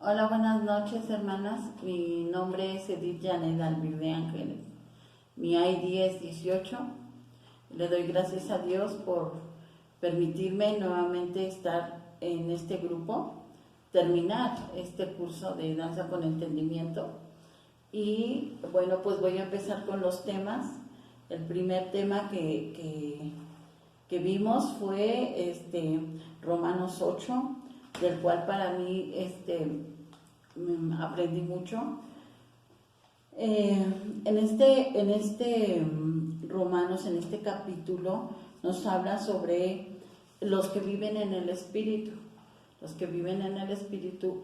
Hola, buenas noches, hermanas. Mi nombre es Edith Janet Alvir de Ángeles. Mi ID es 18. Le doy gracias a Dios por permitirme nuevamente estar en este grupo, terminar este curso de danza con entendimiento. Y bueno, pues voy a empezar con los temas. El primer tema que vimos fue Romanos 8, del cual para mí aprendí mucho. Romanos, en este capítulo, nos habla sobre los que viven en el Espíritu. Los que viven en el Espíritu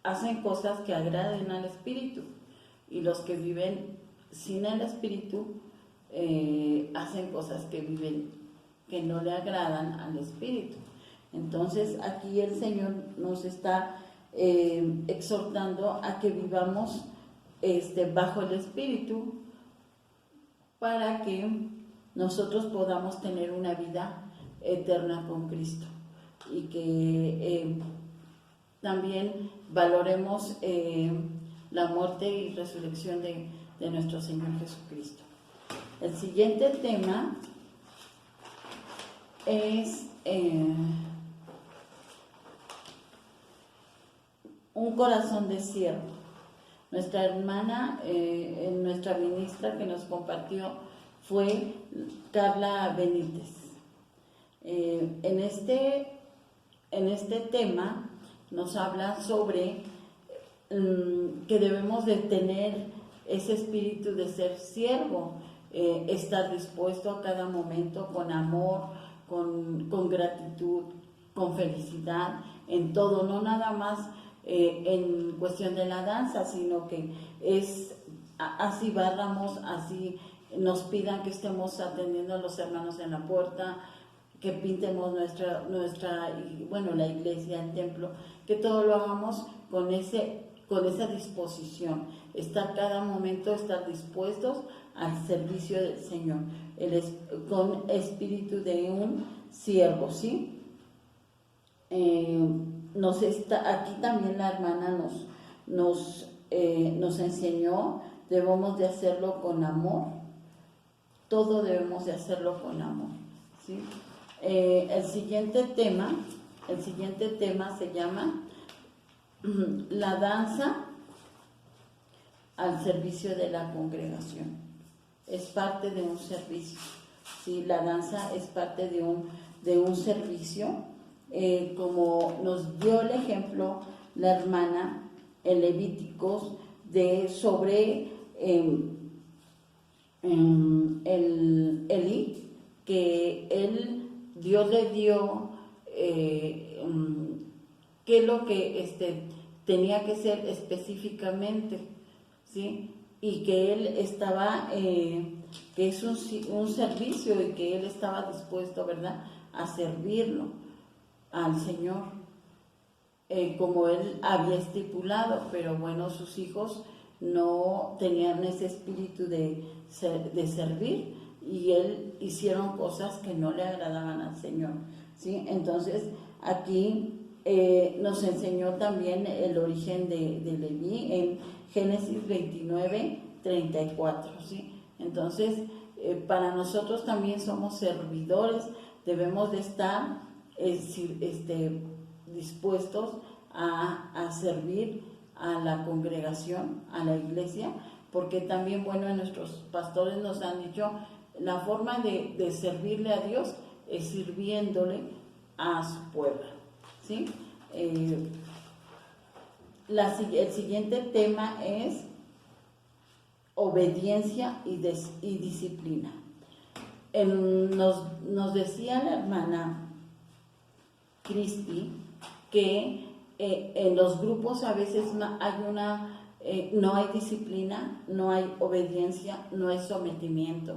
hacen cosas que agraden al Espíritu, y los que viven sin el Espíritu hacen cosas que no le agradan al Espíritu. Entonces aquí el Señor nos está exhortando a que vivamos bajo el Espíritu, para que nosotros podamos tener una vida eterna con Cristo, y que también valoremos la muerte y resurrección de nuestro Señor Jesucristo. El siguiente tema es un corazón de siervo. Nuestra hermana, nuestra ministra que nos compartió fue Carla Benítez. En este tema nos habla sobre que debemos de tener ese espíritu de ser siervo, estar dispuesto a cada momento con amor, con gratitud, con felicidad, en todo, no nada más en cuestión de la danza, sino que así barramos, así nos pidan que estemos atendiendo a los hermanos en la puerta, que pintemos la iglesia, el templo, que todo lo hagamos con esa disposición, cada momento estar dispuestos al servicio del Señor, con espíritu de un siervo, ¿sí? Aquí también la hermana nos enseñó, debemos de hacerlo con amor, todo debemos de hacerlo con amor, ¿sí? El siguiente tema se llama la danza al servicio de la congregación. Es parte de un servicio, ¿sí? La danza es parte de un servicio. Como nos dio el ejemplo la hermana en Levíticos sobre Elí, que Dios le dio qué es lo que tenía que ser específicamente, ¿sí? Y que él estaba, que es un servicio, y que él estaba dispuesto, ¿verdad?, a servirlo al Señor, como él había estipulado. Pero bueno, sus hijos no tenían ese espíritu de servir, y él hicieron cosas que no le agradaban al Señor, ¿sí? Entonces aquí nos enseñó también el origen de Leví en Génesis 29, 34, ¿sí? Entonces para nosotros también somos servidores, debemos de estar dispuestos a servir a la congregación, a la iglesia, porque también, bueno, nuestros pastores nos han dicho, la forma de servirle a Dios es sirviéndole a su pueblo, ¿sí? El siguiente tema es obediencia y disciplina. Nos decía la hermana Cristi que en los grupos a veces no hay disciplina, no hay obediencia, no hay sometimiento,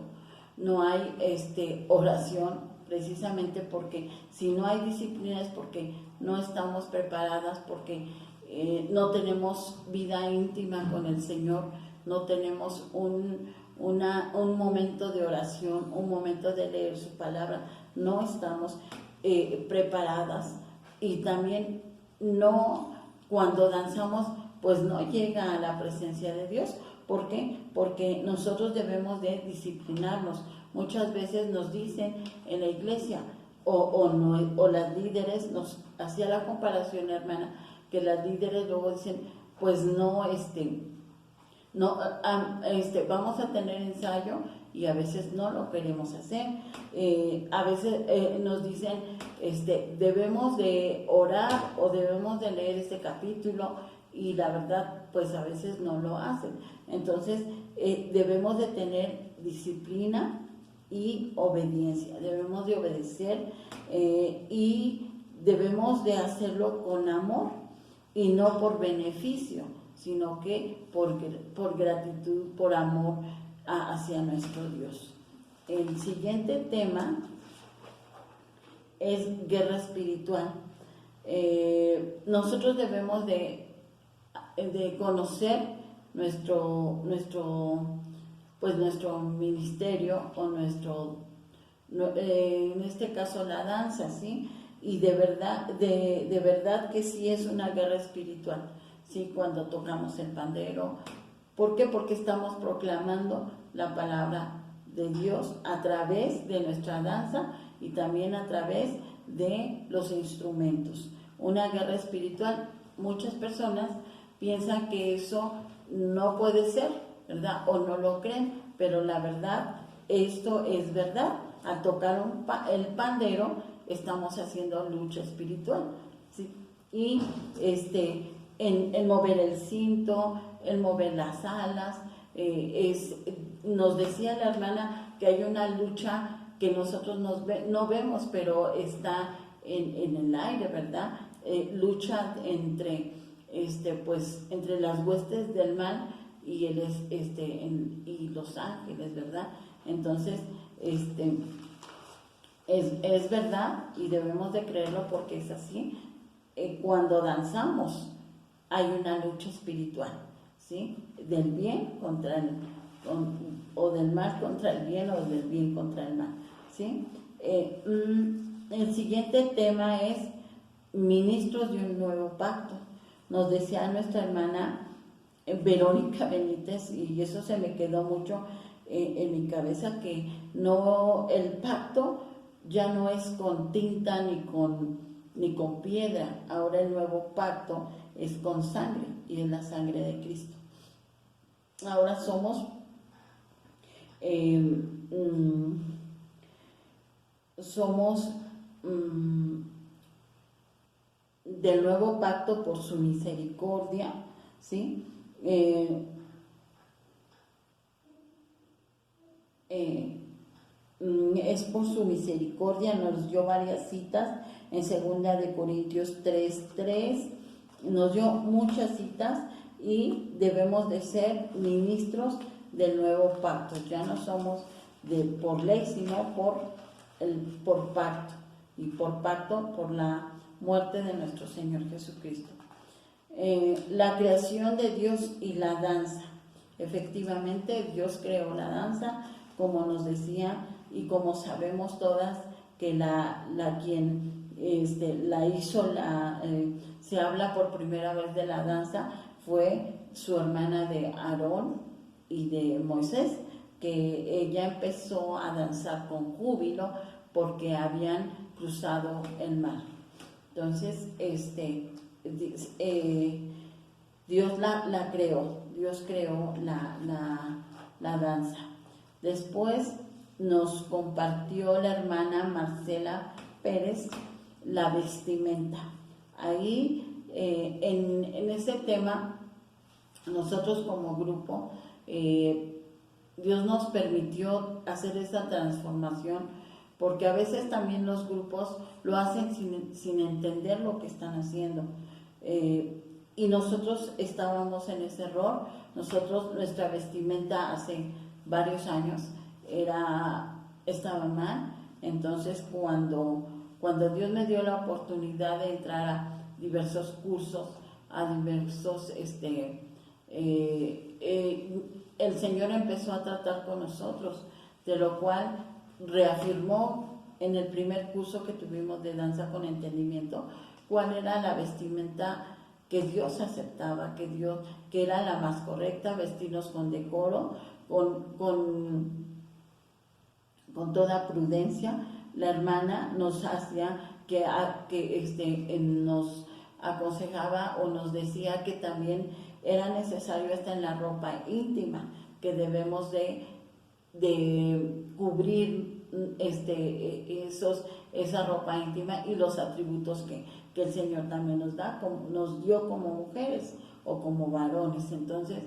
no hay oración, precisamente porque si no hay disciplina es porque no estamos preparadas, porque no tenemos vida íntima con el Señor, no tenemos un momento de oración, un momento de leer su palabra, no estamos preparadas, y también no cuando danzamos, pues no llega a la presencia de Dios. ¿Por qué? Porque nosotros debemos de disciplinarnos. Muchas veces nos dicen en la iglesia, o las líderes, nos hacía la comparación, hermana, que las líderes luego dicen, pues no, vamos a tener ensayo y a veces no lo queremos hacer. A veces nos dicen, debemos de orar o debemos de leer este capítulo, y la verdad, pues a veces no lo hacen. Entonces, debemos de tener disciplina y obediencia. Debemos de obedecer y debemos de hacerlo con amor y no por beneficio, sino que por gratitud, por amor hacia nuestro Dios. El siguiente tema es guerra espiritual. Nosotros debemos de conocer nuestro ministerio, o en este caso la danza, ¿sí? Y de verdad que sí es una guerra espiritual, ¿sí? Cuando tocamos el pandero. ¿Por qué? Porque estamos proclamando la palabra de Dios a través de nuestra danza y también a través de los instrumentos. Una guerra espiritual. Muchas personas piensan que eso no puede ser, ¿verdad? O no lo creen, pero la verdad, esto es verdad. Al tocar el pandero, estamos haciendo lucha espiritual, ¿sí? Y en mover el cinto, en mover las alas, nos decía la hermana que hay una lucha que nosotros no vemos, pero está en el aire, ¿verdad? Lucha entre las huestes del mal y y los ángeles, ¿verdad? Entonces, es verdad y debemos de creerlo porque es así. Cuando danzamos hay una lucha espiritual, ¿sí? Del bien o del mal contra el bien, o del bien contra el mal, ¿sí? El siguiente tema es ministros de un nuevo pacto. Nos decía nuestra hermana Verónica Benítez, y eso se me quedó mucho en mi cabeza, que el pacto ya no es con tinta ni con piedra. Ahora el nuevo pacto es con sangre, y es la sangre de Cristo. Ahora somos del nuevo pacto por su misericordia, ¿sí? Es por su misericordia. Nos dio varias citas en 2 Corintios 3:3, nos dio muchas citas, y debemos de ser ministros del nuevo pacto. Ya no somos por ley, sino por pacto, y por pacto por la muerte de nuestro Señor Jesucristo. La creación de Dios y la danza. Efectivamente, Dios creó la danza, como nos decía, y como sabemos todas, que quien la hizo, se habla por primera vez de la danza, fue su hermana de Aarón y de Moisés, que ella empezó a danzar con júbilo porque habían cruzado el mar. Entonces, Dios la creó, Dios creó la danza. Después nos compartió la hermana Marcela Pérez la vestimenta. Ahí, en ese tema, nosotros como grupo, Dios nos permitió hacer esta transformación, porque a veces también los grupos lo hacen sin entender lo que están haciendo. Y nosotros estábamos en ese error. Nuestra vestimenta hace varios años estaba mal. Entonces, cuando Dios me dio la oportunidad de entrar a diversos cursos, a diversos, el Señor empezó a tratar con nosotros, de lo cual reafirmó en el primer curso que tuvimos de danza con entendimiento cuál era la vestimenta que Dios aceptaba, que era la más correcta, vestirnos con decoro, con toda prudencia. La hermana nos hacía nos aconsejaba o nos decía que también era necesario estar en la ropa íntima, que debemos de cubrir esa ropa íntima y los atributos que el Señor también nos dio como mujeres o como varones. Entonces,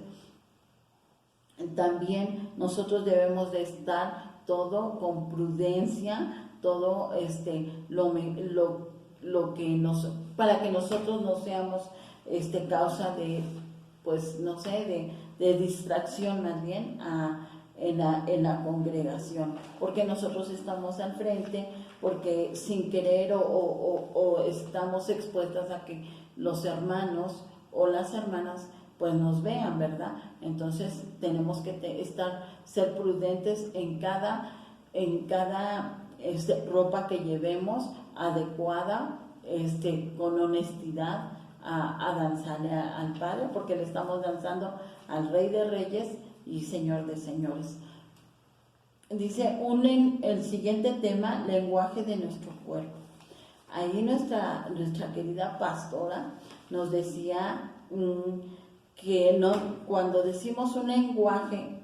también nosotros debemos de estar todo con prudencia, todo lo que para que nosotros no seamos causa de, pues no sé, de distracción más bien en la congregación, porque nosotros estamos al frente, porque sin querer o estamos expuestas a que los hermanos o las hermanas pues nos vean, ¿verdad? Entonces tenemos que ser prudentes en cada ropa que llevemos, adecuada, con honestidad, a danzarle al Padre, porque le estamos danzando al Rey de Reyes y Señor de Señores. Dice el siguiente tema, lenguaje de nuestro cuerpo. Ahí nuestra querida pastora nos decía que cuando decimos un lenguaje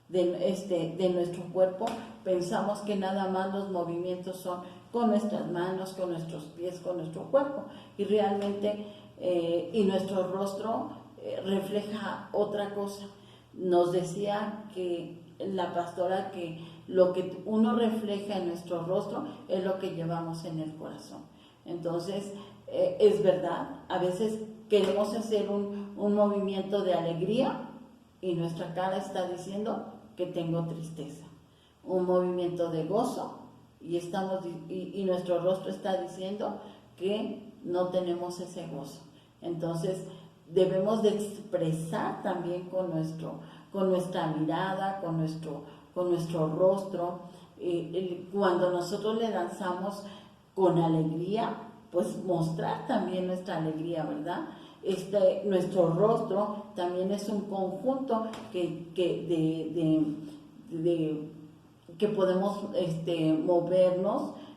de nuestro cuerpo, pensamos que nada más los movimientos son con nuestras manos, con nuestros pies, con nuestro cuerpo, y realmente y nuestro rostro refleja otra cosa. Nos decía que la pastora que lo que uno refleja en nuestro rostro es lo que llevamos en el corazón. Entonces, es verdad, a veces queremos hacer un movimiento de alegría y nuestra cara está diciendo que tengo tristeza. Un movimiento de gozo y nuestro rostro está diciendo que no tenemos ese gozo. Entonces, debemos de expresar también con nuestra mirada, con nuestro rostro. Cuando nosotros le danzamos con alegría, pues mostrar también nuestra alegría, ¿verdad? Nuestro rostro también es un conjunto que podemos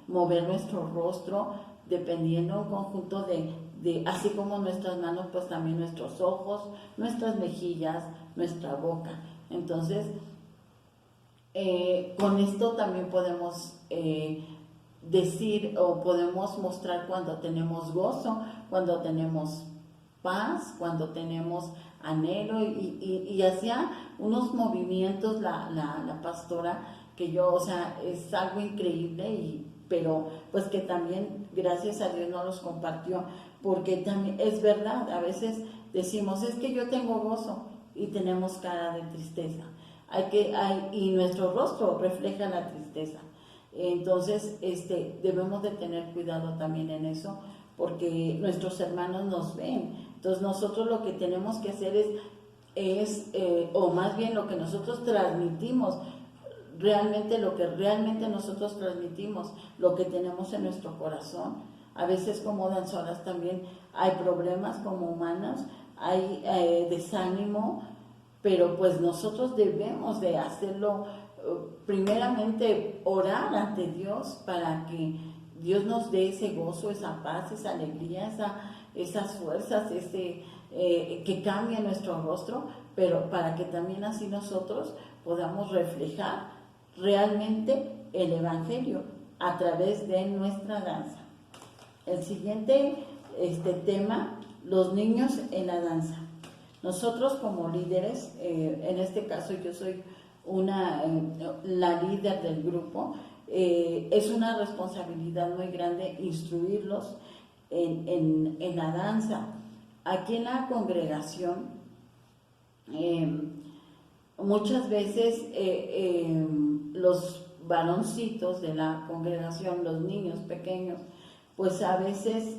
mover nuestro rostro dependiendo de un conjunto así como nuestras manos, pues también nuestros ojos, nuestras mejillas, nuestra boca. Entonces, con esto también podemos decir o podemos mostrar cuando tenemos gozo, cuando tenemos paz, cuando tenemos anhelo y hacía unos movimientos la pastora que yo, o sea, es algo increíble pero pues que también gracias a Dios nos los compartió, porque también es verdad, a veces decimos, es que yo tengo gozo y tenemos cara de tristeza, y nuestro rostro refleja la tristeza. Entonces, debemos de tener cuidado también en eso, porque nuestros hermanos nos ven. Entonces, nosotros lo que tenemos que hacer o más bien lo que nosotros transmitimos, lo que realmente nosotros transmitimos, lo que tenemos en nuestro corazón. A veces como danzoras también hay problemas como humanos, hay desánimo, pero pues nosotros debemos de hacerlo, primeramente orar ante Dios para que Dios nos dé ese gozo, esa paz, esa alegría, esas fuerzas, que cambie nuestro rostro, pero para que también así nosotros podamos reflejar realmente el Evangelio a través de nuestra danza. El siguiente tema, los niños en la danza. Nosotros como líderes, en este caso yo soy la líder del grupo, es una responsabilidad muy grande instruirlos en la danza. Aquí en la congregación, muchas veces los varoncitos de la congregación, los niños pequeños, pues a veces,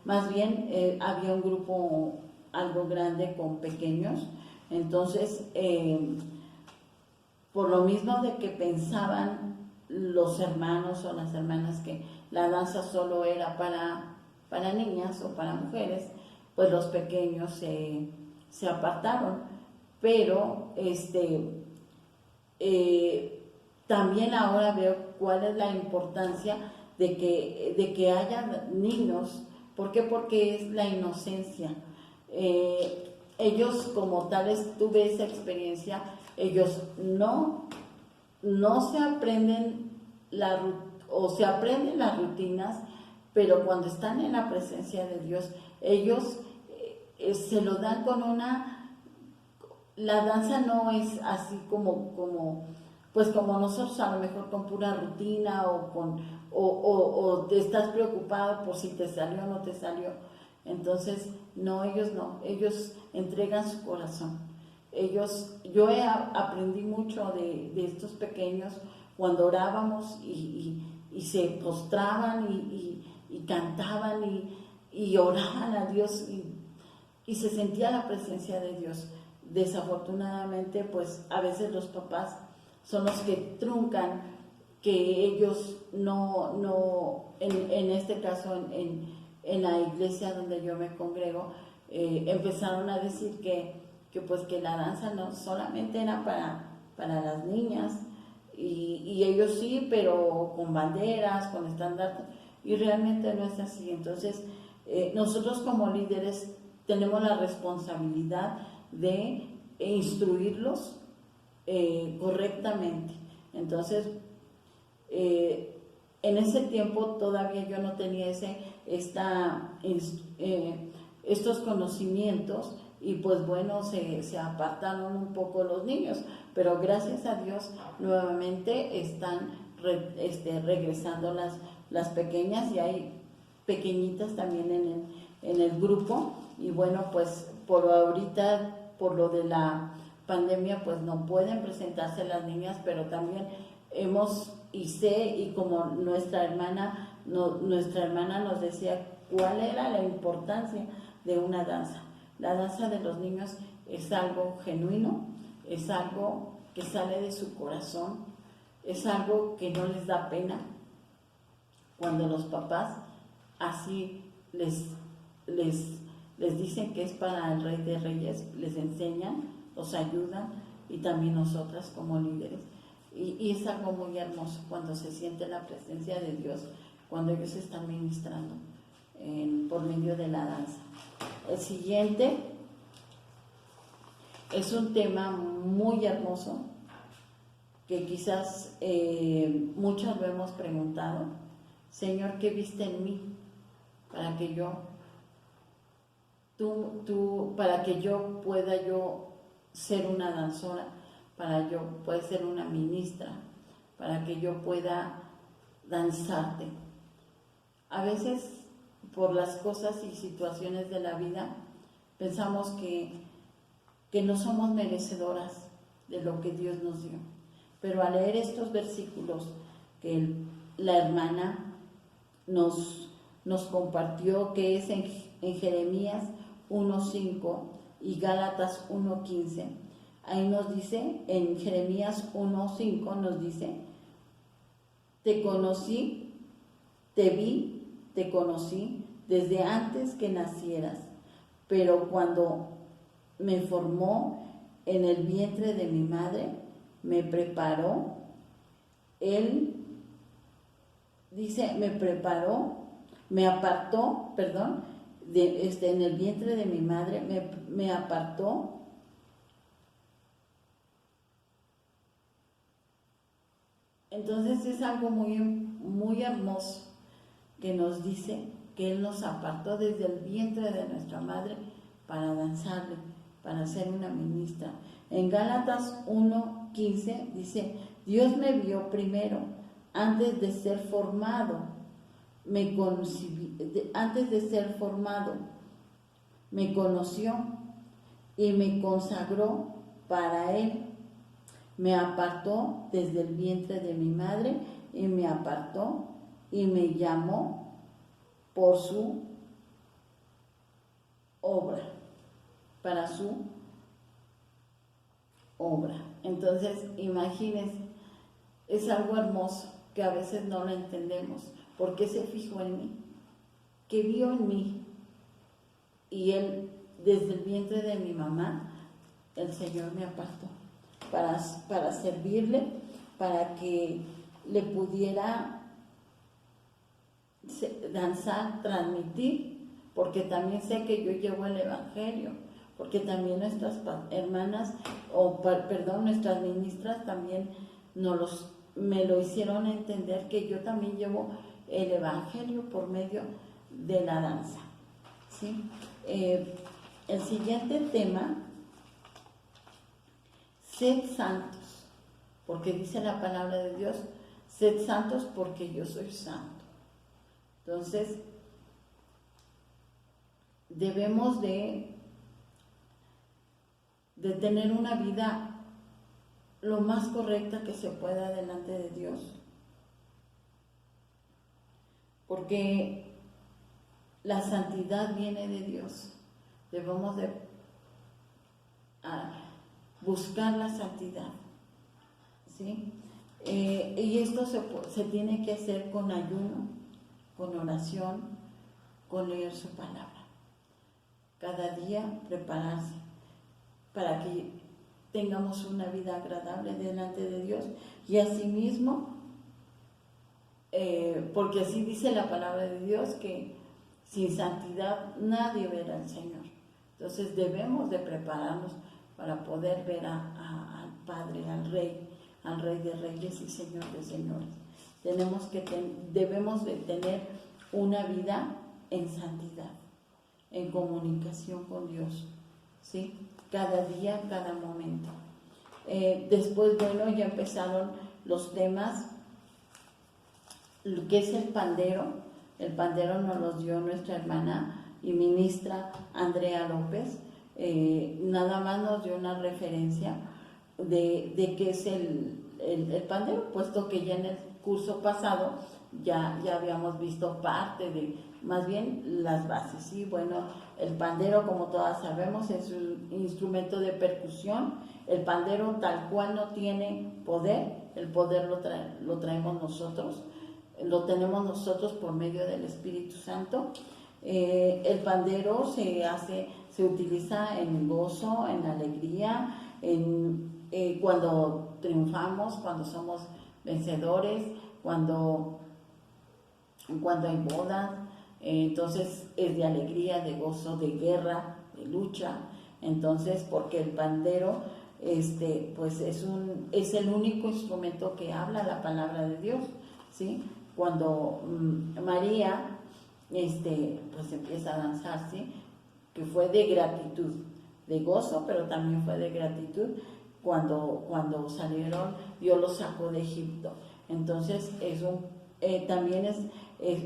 más bien había un grupo algo grande con pequeños, entonces por lo mismo de que pensaban los hermanos o las hermanas que la danza solo era para niñas o para mujeres, pues los pequeños se apartaron. Pero también ahora veo cuál es la importancia de que haya niños. ¿Por qué? Porque es la inocencia. Ellos como tales, tuve esa experiencia, ellos no se aprenden o se aprenden las rutinas, pero cuando están en la presencia de Dios, ellos se lo dan con la danza no es así pues como nosotros, a lo mejor con pura rutina o te estás preocupado por si te salió o no te salió. Entonces, no, ellos entregan su corazón. Yo aprendí mucho de estos pequeños cuando orábamos y se postraban y cantaban y oraban a Dios y se sentía la presencia de Dios. Desafortunadamente, pues a veces los papás son los que truncan, que ellos en este caso en la iglesia donde yo me congrego, empezaron a decir que la danza no solamente era para las niñas, y ellos sí, pero con banderas, con estandartes, y realmente no es así. Entonces, nosotros como líderes tenemos la responsabilidad de instruirlos correctamente. Entonces, en ese tiempo todavía yo no tenía estos conocimientos, y pues bueno, se apartaron un poco los niños, pero gracias a Dios nuevamente están regresando las pequeñas, y hay pequeñitas también en el grupo. Y bueno, pues por ahorita, por lo de la pandemia, pues no pueden presentarse las niñas, pero también y como nuestra hermana nos decía cuál era la importancia de una danza. La danza de los niños es algo genuino, es algo que sale de su corazón, es algo que no les da pena. Cuando los papás así les dicen que es para el Rey de Reyes, les enseñan, los ayudan, y también nosotras como líderes. Y es algo muy hermoso cuando se siente la presencia de Dios, cuando ellos están ministrando por medio de la danza. El siguiente es un tema muy hermoso que quizás muchos lo hemos preguntado. Señor, ¿qué viste en mí para que yo pueda ser una danzora, para yo pueda ser una ministra, para que yo pueda danzarte? A veces, por las cosas y situaciones de la vida, pensamos que no somos merecedoras de lo que Dios nos dio. Pero al leer estos versículos que la hermana nos compartió, que es en Jeremías 1:5 y Gálatas 1:15, ahí nos dice, en Jeremías 1:5 nos dice: te conocí, te vi, te conocí desde antes que nacieras, pero cuando me formó en el vientre de mi madre, me preparó. Él dice, me apartó, perdón, en el vientre de mi madre, me apartó. Entonces es algo muy, muy hermoso que nos dice que Él nos apartó desde el vientre de nuestra madre para danzarle, para ser una ministra. En Gálatas 1:15 dice: Dios me vio primero, antes de ser formado, me conoció y me consagró para Él. Me apartó desde el vientre de mi madre y me apartó y me llamó por su obra, para su obra. Entonces, imagínense, es algo hermoso que a veces no lo entendemos. ¿Por qué se fijó en mí? ¿Qué vio en mí? y él, desde el vientre de mi mamá, el Señor me apartó para servirle, para que le pudiera danzar, transmitir, porque también sé que yo llevo el Evangelio, porque también nuestras hermanas, nuestras ministras también me lo hicieron entender, que yo también llevo el Evangelio por medio de la danza, ¿sí? El siguiente tema: sed santos, porque dice la palabra de Dios, sed santos porque yo soy santo. Entonces, debemos de tener una vida lo más correcta que se pueda delante de Dios, porque la santidad viene de Dios. Debemos de buscar la santidad, ¿sí? Y esto se tiene que hacer con ayuno, con oración, con leer su palabra. Cada día prepararse para que tengamos una vida agradable delante de Dios, y asimismo, porque así dice la palabra de Dios, que sin santidad nadie verá al Señor. Entonces debemos de prepararnos para poder ver al Padre, al Rey de Reyes y Señor de Señores. Debemos de tener una vida en santidad, en comunicación con Dios, ¿sí? Cada día, cada momento. Después, bueno, ya empezaron los temas, lo que es el pandero. El pandero nos los dio nuestra hermana y ministra Andrea López. Nada más nos dio una referencia de qué es el pandero, puesto que ya en el curso pasado ya habíamos visto parte de, más bien, las bases, ¿sí? Bueno, el pandero, como todas sabemos, es un instrumento de percusión. El pandero tal cual no tiene poder, el poder lo traemos nosotros, lo tenemos nosotros por medio del Espíritu Santo. El pandero se utiliza en gozo, en alegría, cuando triunfamos, cuando somos vencedores, cuando hay bodas. Entonces es de alegría, de gozo, de guerra, de lucha. Entonces, porque el pandero pues es el único instrumento que habla la palabra de Dios, ¿sí? Cuando María pues empieza a danzar, ¿sí? Que fue de gratitud, de gozo, pero también fue de gratitud cuando salieron, Dios los sacó de Egipto. Entonces también es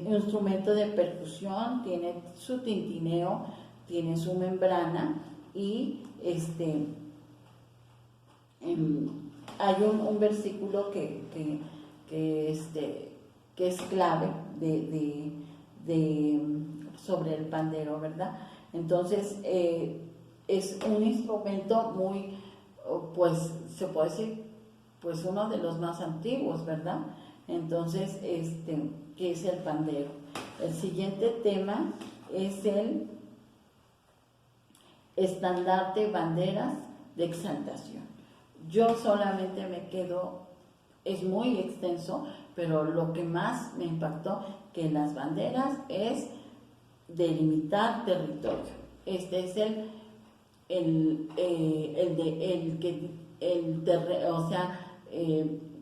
un instrumento de percusión, tiene su tintineo, tiene su membrana, y hay un versículo que es clave sobre el pandero, ¿verdad? Entonces es un instrumento muy, pues se puede decir, pues uno de los más antiguos, ¿verdad? Entonces, ¿qué es el pandero? El siguiente tema es el estandarte, banderas de exaltación. Yo solamente me quedo, es muy extenso, pero lo que más me impactó, que las banderas es delimitar territorio. Este es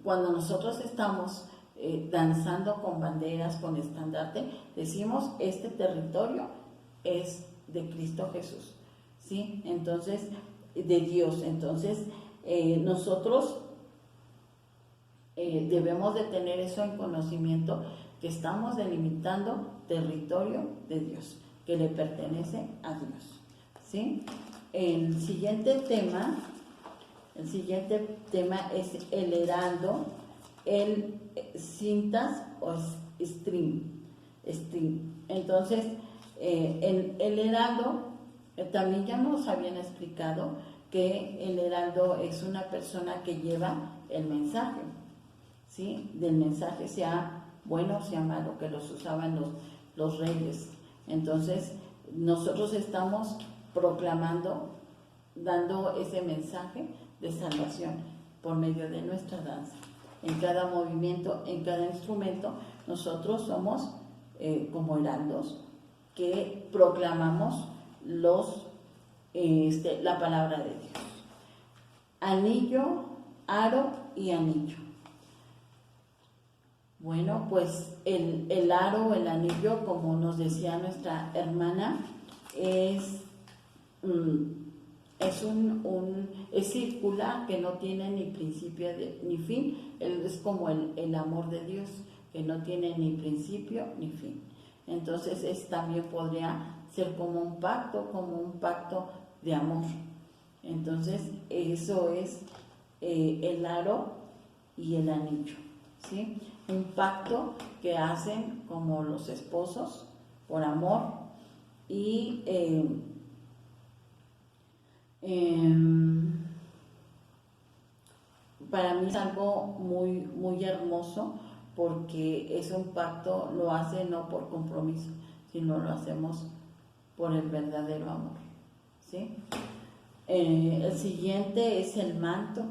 cuando nosotros estamos danzando con banderas, con estandarte, decimos, este territorio es de Cristo Jesús, ¿sí? Entonces, de Dios. Entonces, nosotros debemos de tener eso en conocimiento, que estamos delimitando territorio de Dios, que le pertenece a Dios, ¿sí? El siguiente tema es el heraldo, el cintas o string. Entonces, el heraldo, también ya nos habían explicado que el heraldo es una persona que lleva el mensaje, ¿sí? Del mensaje, sea bueno o sea malo, que los usaban los reyes. Entonces, nosotros estamos proclamando, dando ese mensaje de salvación por medio de nuestra danza. En cada movimiento, en cada instrumento, nosotros somos como heraldos que proclamamos la palabra de Dios. Anillo, aro y anillo. Bueno, pues el aro, el anillo, como nos decía nuestra hermana, es circular, que no tiene ni principio ni fin. Es como el amor de Dios, que no tiene ni principio ni fin. Entonces también podría ser como un pacto de amor. Entonces eso es el aro y el anillo, ¿sí? Un pacto que hacen como los esposos por amor y para mí es algo muy, muy hermoso, porque es un pacto, lo hace no por compromiso, sino lo hacemos por el verdadero amor, ¿sí? El siguiente es el manto.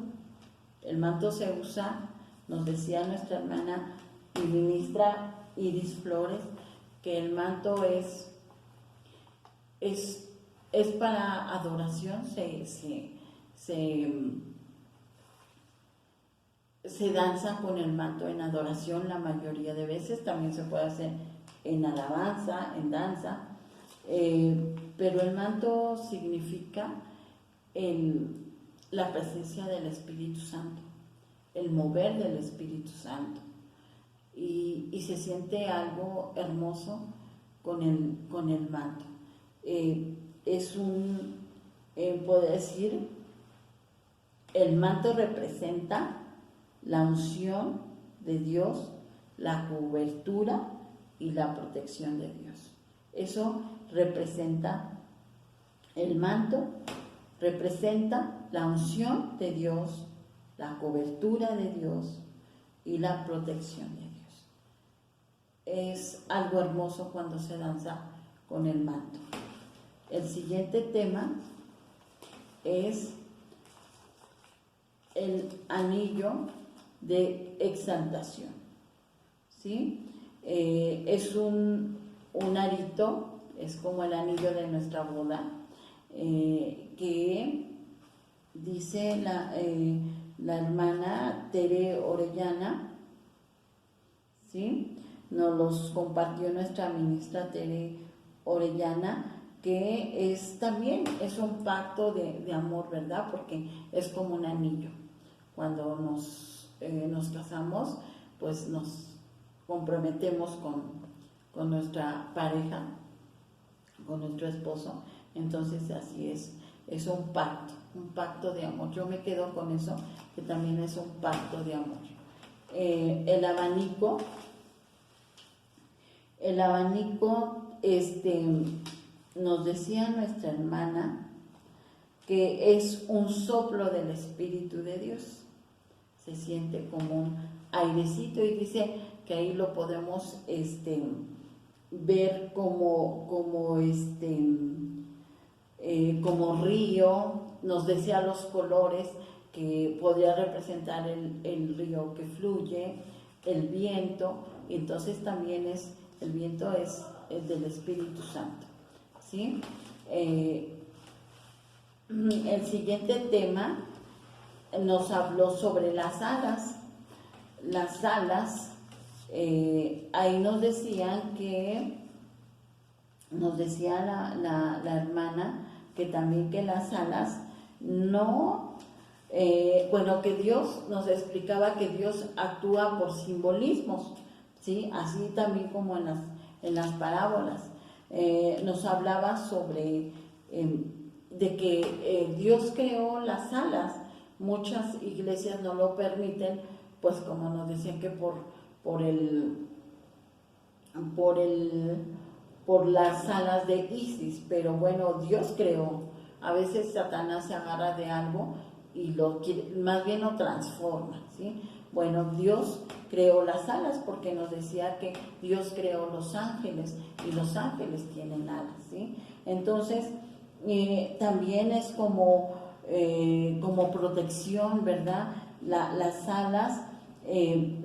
El manto se usa, nos decía nuestra hermana y ministra Iris Flores, que el manto es para adoración, se danza con el manto en adoración la mayoría de veces, también se puede hacer en alabanza, en danza, pero el manto significa la presencia del Espíritu Santo, el mover del Espíritu Santo, y se siente algo hermoso con el manto. Puedo decir, el manto representa la unción de Dios, la cobertura y la protección de Dios. Eso representa el manto, representa la unción de Dios, la cobertura de Dios y la protección de Dios. Es algo hermoso cuando se danza con el manto. El siguiente tema es el anillo de exaltación, ¿sí? Es un arito, es como el anillo de nuestra boda, que dice la hermana Tere Orellana, ¿sí? Nos los compartió nuestra ministra Tere Orellana, que también es un pacto de amor, ¿verdad? Porque es como un anillo. Cuando nos casamos, pues nos comprometemos con nuestra pareja, con nuestro esposo. Entonces así es un pacto de amor. Yo me quedo con eso, que también es un pacto de amor. El abanico, nos decía nuestra hermana que es un soplo del Espíritu de Dios. Se siente como un airecito, y dice que ahí lo podemos ver como río. Nos decía los colores que podría representar el río que fluye, el viento. Entonces también el viento es el del Espíritu Santo, ¿sí? El siguiente tema nos habló sobre las alas. Las alas, ahí nos decía la hermana que también que las alas que Dios nos explicaba que Dios actúa por simbolismos, ¿sí? Así también como en las parábolas. Nos hablaba sobre de que Dios creó las alas. Muchas iglesias no lo permiten, pues como nos decían que por las alas de Isis, pero bueno, Dios creó. A veces Satanás se agarra de algo y más bien lo transforma, ¿sí? Bueno, Dios creó las alas porque nos decía que Dios creó los ángeles y los ángeles tienen alas, ¿sí? Entonces, también es como protección, ¿verdad? Las alas,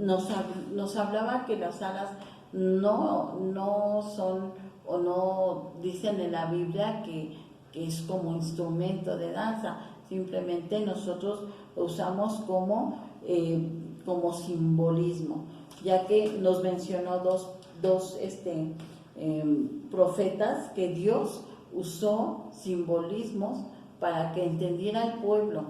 nos hablaba que las alas no son, o no dicen en la Biblia que es como instrumento de danza, simplemente nosotros lo usamos como simbolismo, ya que nos mencionó dos profetas que Dios usó simbolismos para que entendiera el pueblo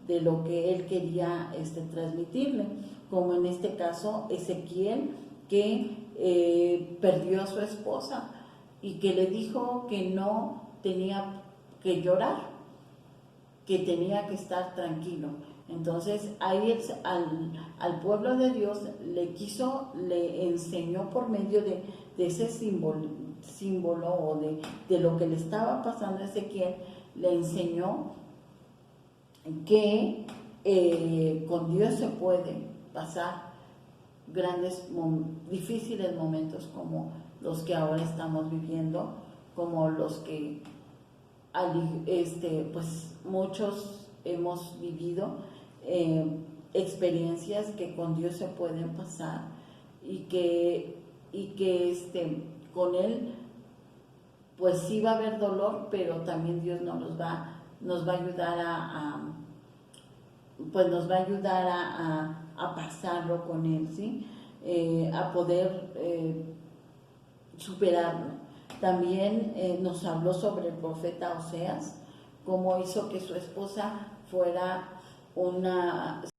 de lo que él quería transmitirle, como en este caso Ezequiel, que perdió a su esposa y que le dijo que no tenía que llorar, que tenía que estar tranquilo. Entonces ahí al pueblo de Dios le enseñó por medio de ese símbolo o de lo que le estaba pasando a Ezequiel, le enseñó que con Dios se puede pasar difíciles momentos como los que ahora estamos viviendo, como los que pues muchos hemos vivido, experiencias que con Dios se pueden pasar y que con Él pues sí va a haber dolor, pero también Dios nos va a ayudar pues nos va a ayudar a pasarlo con Él, ¿sí? A poder superarlo. También nos habló sobre el profeta Oseas, cómo hizo que su esposa fuera una